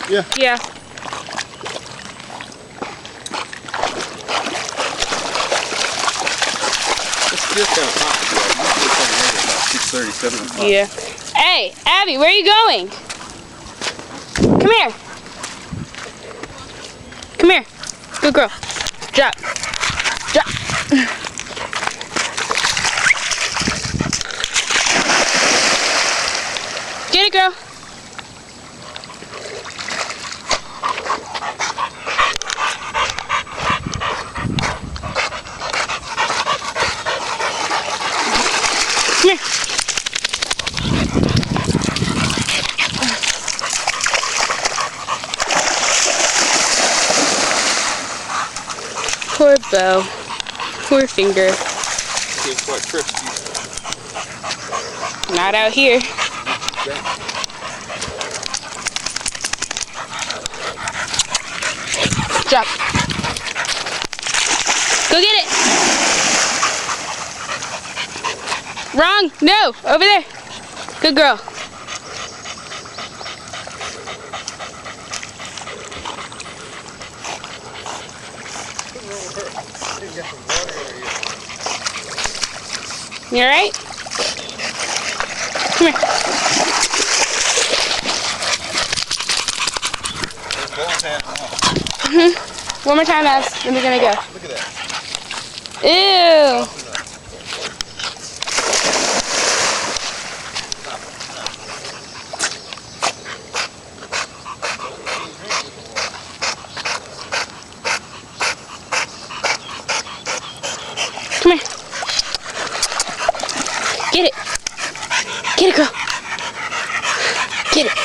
Yeah. Yeah. It's still kind of hot today. Usually come in about 6:30, 7 o'clock. Yeah. Hey, Abby, where are you going? Come here. Come here. Good girl. Drop. Drop. Get it, girl. Come here. Poor Bo. Poor finger. It's quite crispy. Not out here. Drop. Go get it. Wrong. No. Over there. Good girl. You alright? Come here. One more time, Abs. Then we're gonna go. Look at that. Ew. Come here. Get it. Get it, girl. Get it.